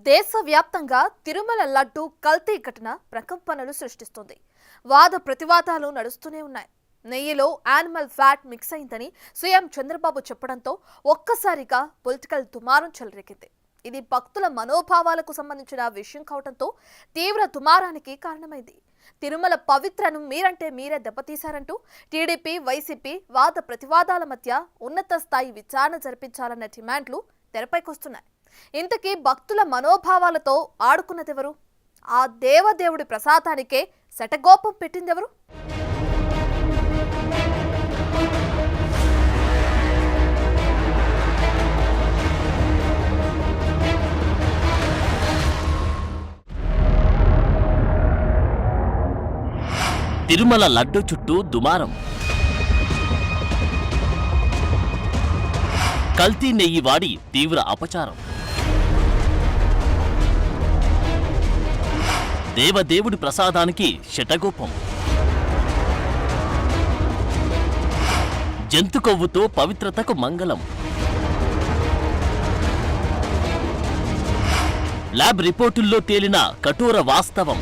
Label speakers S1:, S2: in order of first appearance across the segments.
S1: దేశవ్యాప్తంగా తిరుమల లడ్డు కల్తీ ఘటన ప్రకంపనలు సృష్టిస్తుంది. వాద ప్రతివాదాలు నడుస్తూనే ఉన్నాయి. నెయ్యిలో యానిమల్ ఫ్యాట్ మిక్స్ అయిందని సీఎం చంద్రబాబు చెప్పడంతో ఒక్కసారిగా పొలిటికల్ దుమారం చెలరేగింది. ఇది భక్తుల మనోభావాలకు సంబంధించిన విషయం కావడంతో తీవ్ర దుమారానికి కారణమైంది. తిరుమల పవిత్రను మీరంటే మీరే దెబ్బతీశారంటూ టీడీపీ, వైసీపీ వాద ప్రతివాదాల మధ్య ఉన్నత స్థాయి విచారణ జరిపించాలన్న డిమాండ్లు తెరపైకొస్తున్నాయి. ఇంతకీ భక్తుల మనోభావాలతో ఆడుకున్నదెవరు? ఆ దేవదేవుడి ప్రసాదానికే శటగోపం పెట్టిందెవరు?
S2: తిరుమల లడ్డు చుట్టూ దుమారం. కల్తీ నెయ్యి వాడి తీవ్ర అపచారం. దేవదేవుడి ప్రసాదానికి శటగోపం. జంతు కొవ్వుతో పవిత్రతకు మంగళం. ల్యాబ్ రిపోర్టుల్లో తేలిన కఠోర వాస్తవం.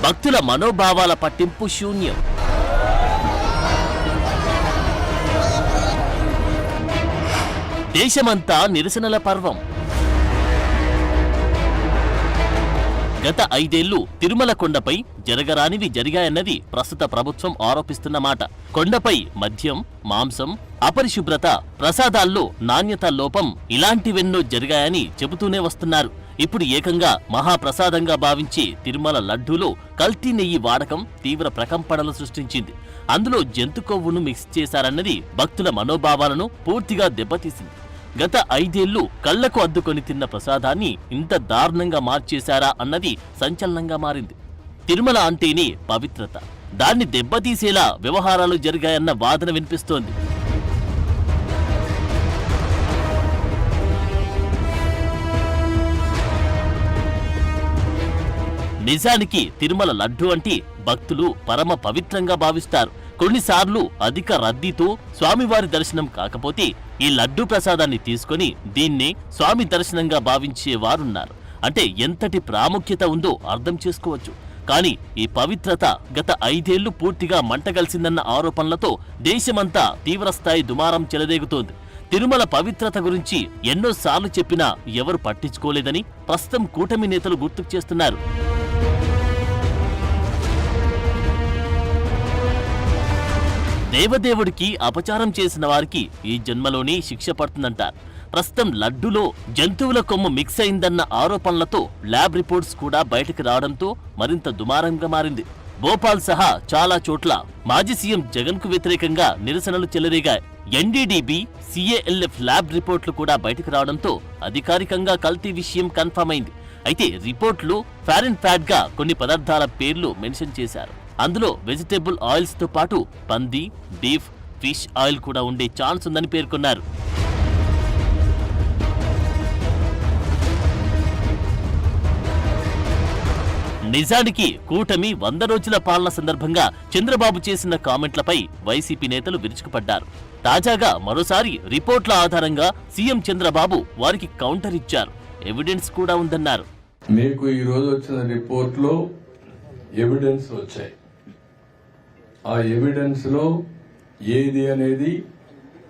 S2: భక్తుల మనోభావాల పట్టింపు శూన్యం. దేశమంతా నిరసనల పర్వం. గత 5 ఏళ్లు తిరుమల కొండపై జరగరానివి జరిగాయన్నది ప్రస్తుత ప్రభుత్వం ఆరోపిస్తున్న మాట. కొండపై మద్యం, మాంసం, అపరిశుభ్రత, ప్రసాదాల్లో నాణ్యత లోపం ఇలాంటివెన్నో జరిగాయని చెబుతూనే వస్తున్నారు. ఇప్పుడు ఏకంగా మహాప్రసాదంగా భావించే తిరుమల లడ్డూలో కల్తీ నెయ్యి వాడకం తీవ్ర ప్రకంపనలు సృష్టించింది. అందులో జంతు కొవ్వును మిక్స్ చేశారన్నది భక్తుల మనోభావాలను పూర్తిగా దెబ్బతీసింది. గత 5 ఏళ్లు కళ్లకు అద్దుకొని తిన్న ప్రసాదాన్ని ఇంత దారుణంగా మార్చేశారా అన్నది సంచలనంగా మారింది. తిరుమల అంటేనే పవిత్రత, దాన్ని దెబ్బతీసేలా వ్యవహారాలు జరిగాయన్న వాదన వినిపిస్తోంది. నిజానికి తిరుమల లడ్డు అంటే భక్తులు పరమ పవిత్రంగా భావిస్తారు. కొన్నిసార్లు అధిక రద్దీతో స్వామివారి దర్శనం కాకపోతే ఈ లడ్డు ప్రసాదాన్ని తీసుకుని దీన్నే స్వామి దర్శనంగా భావించేవారున్నారు. అంటే ఎంతటి ప్రాముఖ్యత ఉందో అర్థం చేసుకోవచ్చు. కానీ ఈ పవిత్రత గత 5 ఏళ్లు పూర్తిగా మంటగలిసిందన్న ఆరోపణలతో దేశమంతా తీవ్రస్థాయి దుమారం చెలరేగుతోంది. తిరుమల పవిత్రత గురించి ఎన్నోసార్లు చెప్పినా ఎవరు పట్టించుకోలేదని ప్రస్తుతం కూటమి నేతలు గుర్తుకు చేస్తున్నారు. దేవదేవుడికి అపచారం చేసిన వారికి ఈ జన్మలోనే శిక్ష పడుతుందంటారు. ప్రస్తుతం లడ్డులో జంతువుల కొమ్ము మిక్స్ అయిందన్న ఆరోపణలతో ల్యాబ్ రిపోర్ట్స్ కూడా బయటకు రావడంతో మరింత దుమారంగా మారింది. భోపాల్ సహా చాలా చోట్ల మాజీ సీఎం జగన్ కు వ్యతిరేకంగా నిరసనలు చెలరేగాయి. ఎన్డీడీబీ, CALF ల్యాబ్ రిపోర్ట్లు కూడా బయటకు రావడంతో అధికారికంగా కల్తీ విషయం కన్ఫర్మ్ అయింది. అయితే రిపోర్ట్లు ఫారిన్ ఫ్యాట్ గా కొన్ని పదార్థాల పేర్లు మెన్షన్ చేశారు. అందులో వెజిటేబుల్ ఆయిల్స్ తో పాటు పంది, బీఫ్, ఫిష్ ఆయిల్ కూడా ఉండే ఛాన్స్ ఉందని పేర్కొన్నారు. నిజానికి కూటమి 100 రోజుల పాలన సందర్భంగా చంద్రబాబు చేసిన కామెంట్లపై వైసీపీ నేతలు విరుచుకుపడ్డారు. తాజాగా మరోసారి రిపోర్ట్ల ఆధారంగా సీఎం చంద్రబాబు వారికి కౌంటర్ ఇచ్చారు. ఎవిడెన్స్ కూడా ఉందన్నారు.
S3: మీకు ఈ రోజు వచ్చిన రిపోర్ట్ లో ఎవిడెన్స్ వచ్చాయి. ఆ ఎవిడెన్స్ లో ఏది అనేది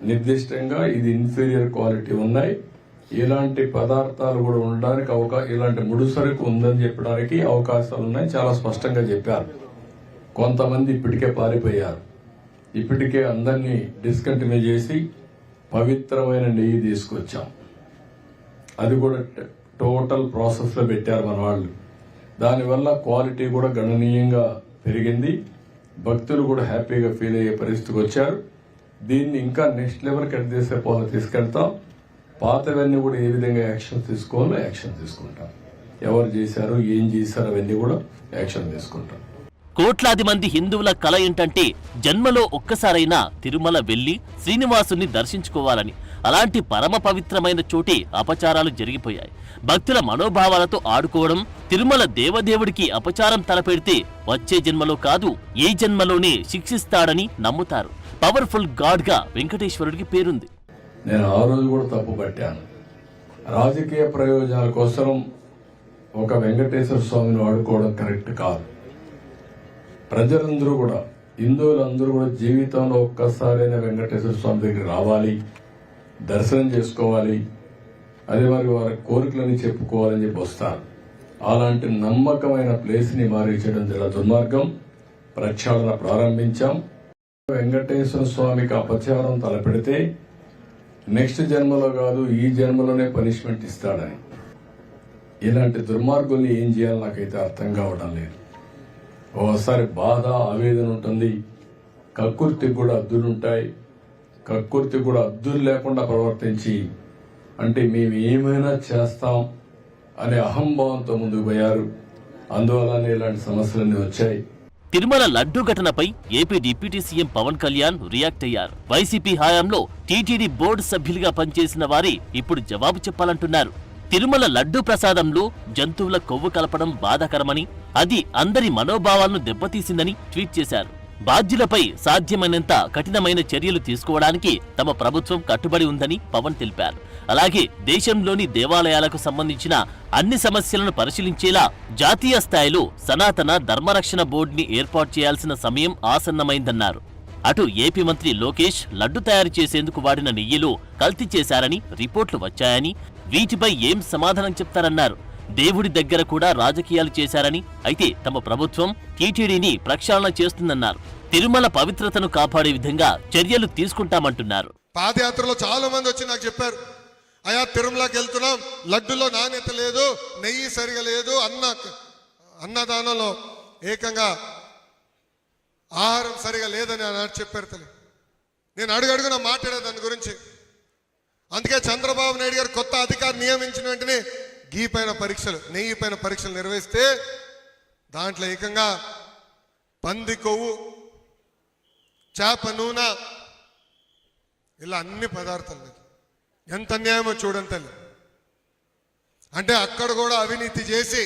S3: నిర్దిష్టంగా ఇది ఇన్ఫీరియర్ క్వాలిటీ ఉన్నాయి, ఇలాంటి పదార్థాలు కూడా ఉండడానికి ఇలాంటి ముడిసరుకు ఉందని చెప్పడానికి అవకాశాలు ఉన్నాయి, చాలా స్పష్టంగా చెప్పారు. కొంతమంది ఇప్పటికే పారిపోయారు. ఇప్పటికే అందరినీ డిస్కంటిన్యూ చేసి పవిత్రమైన నెయ్యి తీసుకొచ్చాం. అది కూడా టోటల్ ప్రాసెస్ లో పెట్టారు మన వాళ్ళు. దానివల్ల క్వాలిటీ కూడా గణనీయంగా పెరిగింది. భక్తులు కూడా హ్యాపీగా ఫీల్ అయ్యే పరిస్థితికి వచ్చారు. దీన్ని ఇంకా నెక్స్ట్ లెవెల్ కట్ చేసే పోలు తీసుకెళ్తాం. పాతవన్నీ కూడా ఏ విధంగా యాక్షన్ తీసుకోవాలో యాక్షన్ తీసుకుంటాం. ఎవరు చేశారు, ఏం చేశారు అవన్నీ కూడా యాక్షన్ తీసుకుంటాం.
S2: కోట్లాది మంది హిందువుల కల ఏంటంటే జన్మలో ఒక్కసారైనా తిరుమల వెళ్లి శ్రీనివాసుని దర్శించుకోవాలని. అలాంటి పరమ పవిత్రమైన చోటే అపచారాలు జరిగిపోయాయి. భక్తుల మనోభావాలతో ఆడుకోవడం, తిరుమల దేవదేవుడికి అపచారం తలపెడితే వచ్చే జన్మలో కాదు ఏ జన్మలోనే శిక్షిస్తాడని నమ్ముతారు. పవర్ఫుల్ గాడ్ గా వెంకటేశ్వరుడికి పేరుంది.
S3: నేను ఆ రోజు కూడా తప్పు పట్టాను. రాజకీయ ప్రయోజనాల కోసం ఒక వెంకటేశ్వర స్వామిని వాడుకోవడం కరెక్ట్ కాదు. ప్రజలందరూ కూడా, హిందువులందరూ కూడా జీవితంలో ఒక్కసారైనా వెంకటేశ్వర స్వామి దగ్గర రావాలి, దర్శనం చేసుకోవాలి, అదే మరి వారి కోరికలని చెప్పుకోవాలని చెప్పి వస్తారు. అలాంటి నమ్మకమైన ప్లేస్ ని మారించడం చాలా దుర్మార్గం. ప్రక్షాళన ప్రారంభించాం. వెంకటేశ్వర స్వామికి అపచారం తలపెడితే నెక్స్ట్ జన్మలో కాదు, ఈ జన్మలోనే పనిష్మెంట్ ఇస్తాడని. ఇలాంటి దుర్మార్గుల్ని ఏం చేయాలో నాకైతే అర్థం కావడం లేదు. ఓసారి బాధ, ఆవేదన ఉంటుంది. కక్కుర్తికి కూడా హద్దులుంటాయి. కక్కుర్తి కూడా హద్దులు లేకుండా ప్రవర్తించి, అంటే మేము ఏమైనా చేస్తాం అనే అహంభావంతో ముందుకు పోయారు. అందువల్లనే ఇలాంటి సమస్యలన్నీ వచ్చాయి.
S2: తిరుమల లడ్డు ఘటనపై AP deputy CM Pawan Kalyan react అయ్యారు. వైసీపీ హయాంలో టీటీడీ బోర్డు సభ్యులుగా పనిచేసిన వారి ఇప్పుడు జవాబు చెప్పాలంటున్నారు. తిరుమల లడ్డు ప్రసాదంలో జంతువుల కొవ్వు కలపడం బాధాకరమని, అది అందరి మనోభావాలను దెబ్బతీసిందని ట్వీట్ చేశారు. బాధ్యులపై సాధ్యమైనంత కఠినమైన చర్యలు తీసుకోవడానికి తమ ప్రభుత్వం కట్టుబడి ఉందని పవన్ తెలిపారు. అలాగే దేశంలోని దేవాలయాలకు సంబంధించిన అన్ని సమస్యలను పరిశీలించేలా జాతీయ స్థాయిలో సనాతన ధర్మరక్షణ బోర్డుని ఏర్పాటు చేయాల్సిన సమయం ఆసన్నమైందన్నారు. అటు ఏపీ మంత్రి లోకేష్ లడ్డు తయారు చేసేందుకు వాడిన నెయ్యిలో కల్తీ చేశారని రిపోర్టులు వచ్చాయని, వీటిపై ఏం సమాధానం చెప్తారన్నారు. దేవుడి దగ్గర కూడా రాజకీయాలు చేశారని, అయితే తమ ప్రభుత్వం టీటీడీని ప్రక్షాళన చేస్తుందన్నారు. తిరుమల పవిత్రతను కాపాడే విధంగా చర్యలు తీసుకుంటామంటున్నారు.
S4: పాదయాత్రలో చాలా మంది వచ్చి నాకు చెప్పారు, అయ్యా తిరుమలకి వెళ్తున్నాం, లడ్డులో నాణ్యత లేదు, నెయ్యి సరిగా లేదు, అన్నదానంలో ఏకంగా ఆహారం సరిగా లేదని అన్నాడు చెప్పారు తల్లి. నేను అడుగడుగున మాట్లాడే దాని గురించి. అందుకే చంద్రబాబు నాయుడు గారు కొత్త అధికారి నియమించిన వెంటనే గీ పైన పరీక్షలు, నెయ్యి పైన పరీక్షలు నిర్వహిస్తే దాంట్లో ఏకంగా పంది కొవ్వు, చేప నూనె, ఇలా అన్ని పదార్థాలు. ఎంత అన్యాయమో చూడండి తల్లి. అంటే అక్కడ కూడా అవినీతి చేసి,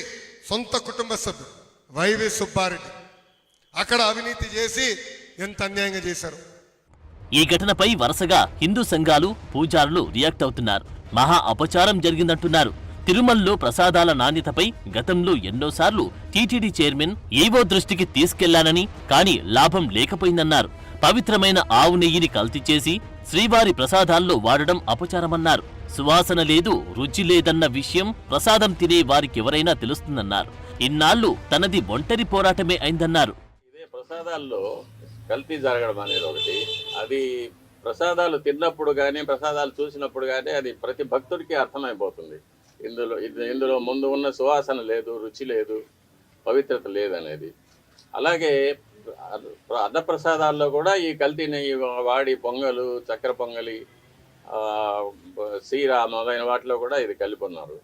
S4: సొంత కుటుంబ సభ్యుడు వైవి సుబ్బారెడ్డి అక్కడ అవినీతి చేసి ఎంత అన్యాయంగా చేశారు.
S2: ఈ ఘటనపై వరుసగా హిందూ సంఘాలు, పూజారులు రియాక్ట్ అవుతున్నారు. మహా అపచారం జరిగిందంటున్నారు. తిరుమలలో ప్రసాదాల నాణ్యతపై గతంలో ఎన్నోసార్లు టీటీడీ చైర్మన్ ఈవో దృష్టికి తీసుకెళ్లానని, కానీ లాభం లేకపోయిందన్నారు. పవిత్రమైన ఆవు నెయ్యిని కల్తీ చేసి శ్రీవారి ప్రసాదాల్లో వాడడం అపచారమన్నారు. సువాసన లేదు, రుచి లేదన్న విషయం ప్రసాదం తినే వారికెవరైనా తెలుస్తుందన్నారు. ఇన్నాళ్లు తనది ఒంటరి పోరాటమే అయిందన్నారు.
S5: ఇదే ప్రసాదాల్లో కల్తీ జరగడం అనేది ఒకటి. అది ప్రసాదాలు తిన్నప్పుడు కానీ, ప్రసాదాలు చూసినప్పుడు కానీ అది ప్రతి భక్తుడికి అర్థమైపోతుంది. ఇందులో ముందు ఉన్న సువాసన లేదు, రుచి లేదు, పవిత్రత లేదు. అలాగే అన్నప్రసాదాల్లో కూడా ఈ కల్తీ నెయ్యి వాడి పొంగలు, చక్కెర పొంగలి, సీర మొదలైన వాటిలో కూడా ఇది కలిపి ఉన్నారు.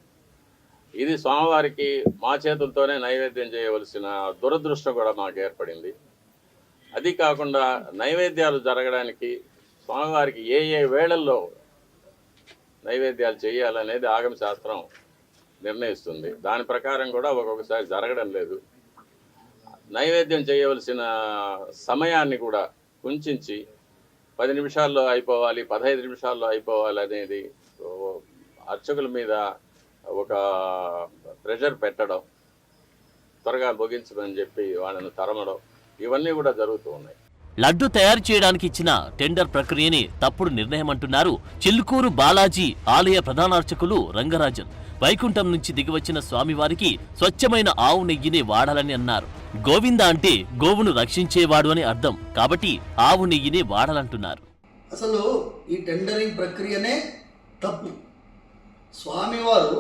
S5: ఇది స్వామివారికి మా చేతులతోనే నైవేద్యం చేయవలసిన దురదృష్టం కూడా మాకు ఏర్పడింది. అది కాకుండా నైవేద్యాలు జరగడానికి స్వామివారికి ఏ వేళల్లో నైవేద్యాలు చేయాలనేది ఆగమ శాస్త్రం నిర్ణయిస్తుంది. దాని ప్రకారం కూడా ఒక్కొక్కసారి జరగడం లేదు. నైవేద్యం చేయవలసిన సమయాన్ని కూడా కుంచి 10 నిమిషాల్లో అయిపోవాలి, 15 నిమిషాల్లో అయిపోవాలి అనేది అర్చకుల మీద ఒక ప్రెషర్ పెట్టడం, త్వరగా ముగించమని చెప్పి వాళ్ళను తరమడం, ఇవన్నీ కూడా జరుగుతూ ఉన్నాయి.
S2: లడ్డు తయారు చేయడానికి ఇచ్చిన టెండర్ ప్రక్రియని తప్పుడు నిర్ణయమంటున్నారు చిల్కూరు బాలాజీ ఆలయ ప్రధానార్చకులు రంగరాజన్. వైకుంఠం నుంచి దిగివచ్చిన స్వామివారికి స్వచ్ఛమైన ఆవు నెయ్యిని వాడాలని అన్నారు. గోవింద అంటే గోవును రక్షించేవాడు అని అర్థం, కాబట్టి ఆవు నెయ్యిని వాడాలంటున్నారు.
S6: అసలు ఈ టెండరింగ్ ప్రక్రియనే తప్పు. స్వామివారు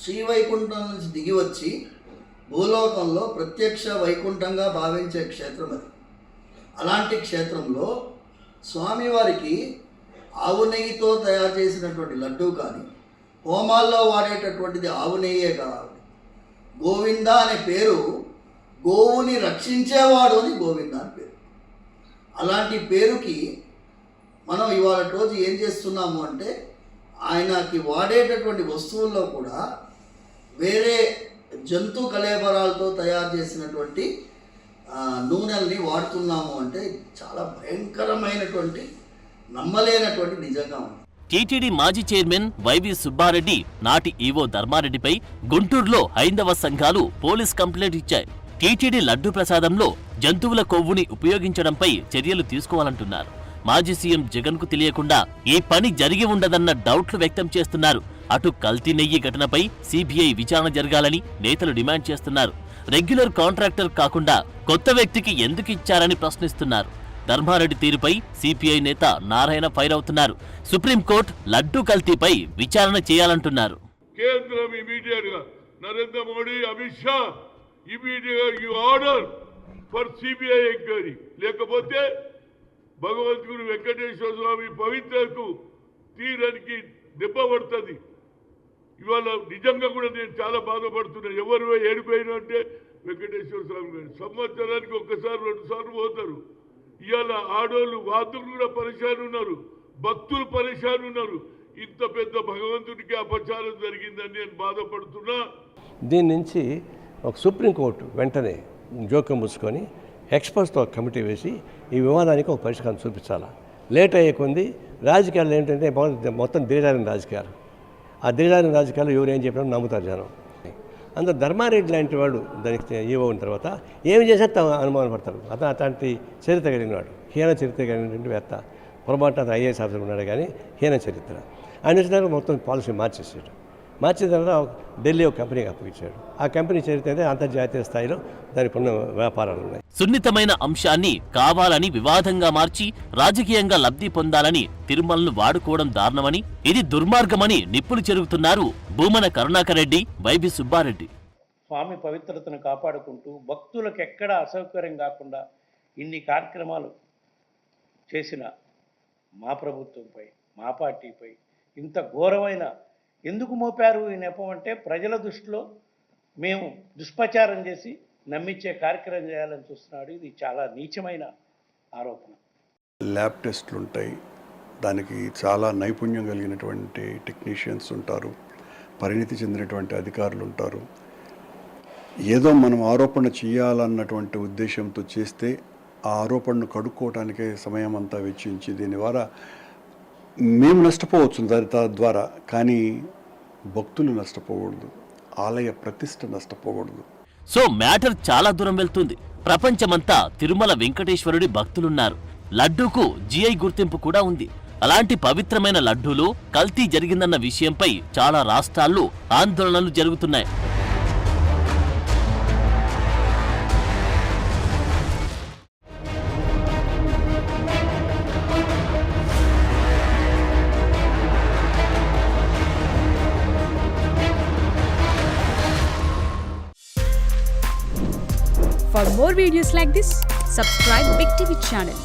S6: శ్రీవైకుంఠం నుంచి దిగి వచ్చి భూలోకంలో ప్రత్యక్ష వైకుంఠంగా భావించే క్షేత్రం అది. అలాంటి క్షేత్రంలో స్వామివారికి ఆవు నెయ్యితో తయారు చేసినటువంటి లడ్డూ కానీ, హోమాల్లో వాడేటటువంటిది ఆవు నెయ్యే కాదు. గోవింద అనే పేరు గోవుని రక్షించేవాడు అని గోవింద అని పేరు. అలాంటి పేరుకి మనం ఇవాళ రోజు ఏం చేస్తున్నాము అంటే, ఆయనకి వాడేటటువంటి వస్తువుల్లో కూడా వేరే జంతు కళేబరాలతో తయారు చేసినటువంటి నూనెల్ని వాడుతున్నాము అంటే చాలా భయంకరమైనటువంటి, నమ్మలేనటువంటి నిజంగా ఉంది.
S2: టీటీడీ మాజీ చైర్మన్ వైవి సుబ్బారెడ్డి నాటి ఈవో ధర్మారెడ్డిపై గుంటూరులో హైందవ సంఘాలు పోలీస్ కంప్లైంట్ ఇచ్చాయి. టీటీడీ లడ్డు ప్రసాదంలో జంతువుల కొవ్వుని ఉపయోగించడంపై చర్యలు తీసుకోవాలంటున్నారు. మాజీ సీఎం జగన్ కు తెలియకుండా ఈ పని జరిగి ఉండదన్న డౌట్లు వ్యక్తం చేస్తున్నారు. అటు కల్తీ నెయ్యి ఘటనపై సిబిఐ విచారణ జరగాలని నేతలు డిమాండ్ చేస్తున్నారు. రెగ్యులర్ కాంట్రాక్టర్ కాకుండా కొత్త వ్యక్తికి ఎందుకు ఇచ్చారని ప్రశ్నిస్తున్నారు. ధర్మారెడ్డి తీరుపై సిపిఐ నేత నారాయణ ఫైర్ అవుతున్నారు. సుప్రీంకోర్టు లడ్డూ కల్తీపై విచారణ చేయాలంటున్నారు.
S7: కేంద్రం ఇమీడియట్ గా నరేంద్ర మోడీ, అమిత్ షా ఇమీడియట్ గా ఆర్డర్ ఫర్ సిబిఐ ఎంక్వైరీ, లేకపోతే భగవంతుడు వెంకటేశ్వర స్వామి పవిత్రకు తీరానికి దెబ్బ పడుతుంది. ఇవాళ నిజంగా కూడా నేను చాలా బాధపడుతున్నా. ఎవరు ఏడిపోయినా అంటే వెంకటేశ్వర స్వామి గారు సంవత్సరానికి ఒక్కసారి 2 సార్లు పోతారు. ఇవాళ ఆడోళ్ళు వాదులు కూడా పరేషాన్ ఉన్నారు, భక్తులు పరేషాన్ ఉన్నారు. ఇంత పెద్ద భగవంతుడికి అపచారం జరిగిందని నేను బాధపడుతున్నా.
S8: దీని నుంచి ఒక సుప్రీంకోర్టు వెంటనే జోక్యం పుచ్చుకొని ఎక్స్పర్ట్స్తో కమిటీ వేసి ఈ వివాదానికి ఒక పరిష్కారం చూపించాలా. లేట్ అయ్యే కొంది రాజకీయాలు ఏంటంటే మొత్తం దిగజారిన రాజకీయాలు. ఆ దిగజారిన రాజకీయాలు ఎవరు ఏం చెప్పినా నమ్ముతారు జనం. అందులో ధర్మారెడ్డి లాంటి వాడు దానికి ఈవో ఉన్న తర్వాత ఏమి చేసినా అనుమానం పడతారు. అతను అట్లాంటి చరిత్ర కలిగినవాడు, హీన చరిత్ర కలిగినటువంటి వేత్త. పొరపాటున అతను ఐఏఎస్ ఆఫీసర్ ఉన్నాడు కానీ హీన చరిత్ర. ఆయన వచ్చిన మొత్తం పాలసీ మార్చేసాడు. మార్చిన తర్వాత ఢిల్లీ ఒక కంపెనీకి అప్పగించాడు. ఆ కంపెనీ చరిత్ర అంతర్జాతీయ స్థాయిలో దానికి ఉన్న వ్యాపారాలు ఉన్నాయి.
S2: సున్నితమైన అంశాన్ని కావాలని వివాదంగా మార్చి రాజకీయంగా లబ్ధి పొందాలని తిరుమలను వాడుకోవడం దారుణమని, ఇది దుర్మార్గమని నిప్పులు చెరుగుతున్నారు భూమన కరుణాకర్ రెడ్డి, వైవి సుబ్బారెడ్డి.
S9: స్వామి పవిత్రతను కాపాడుకుంటూ భక్తులకు ఎక్కడ అసౌకర్యం కాకుండా ఇన్ని కార్యక్రమాలు చేసిన మా ప్రభుత్వంపై, మా పార్టీపై ఇంత ఘోరమైన ఎందుకు మోపారు ఈ నెపం అంటే ప్రజల దృష్టిలో మేము దుష్ప్రచారం చేసి నమ్మించే కార్యక్రమం చేయాలని చూస్తున్నాడు. ఇది చాలా నీచమైన ఆరోపణ.
S10: ల్యాబ్ టెస్టులు ఉంటాయి, దానికి చాలా నైపుణ్యం కలిగినటువంటి టెక్నీషియన్స్ ఉంటారు, పరిణితి చెందినటువంటి అధికారులు ఉంటారు. ఏదో మనం ఆరోపణ చేయాలన్నటువంటి ఉద్దేశంతో చేస్తే ఆ ఆరోపణను కడుక్కోవటానికే సమయం అంతా వెచ్చించి దీని ద్వారా మేము నష్టపోవచ్చు తద్వారా, కానీ భక్తులు నష్టపోకూడదు, ఆలయ ప్రతిష్ట నష్టపోకూడదు.
S2: సో మ్యాటర్ చాలా దూరం వెళ్తుంది. ప్రపంచమంతా తిరుమల వెంకటేశ్వరుడి భక్తులున్నారు. లడ్డూకు జిఐ గుర్తింపు కూడా ఉంది. అలాంటి పవిత్రమైన లడ్డూలో కల్తీ జరిగిందన్న విషయంపై చాలా రాష్ట్రాల్లో ఆందోళనలు జరుగుతున్నాయి.
S11: For more videos like this, subscribe Big TV channel.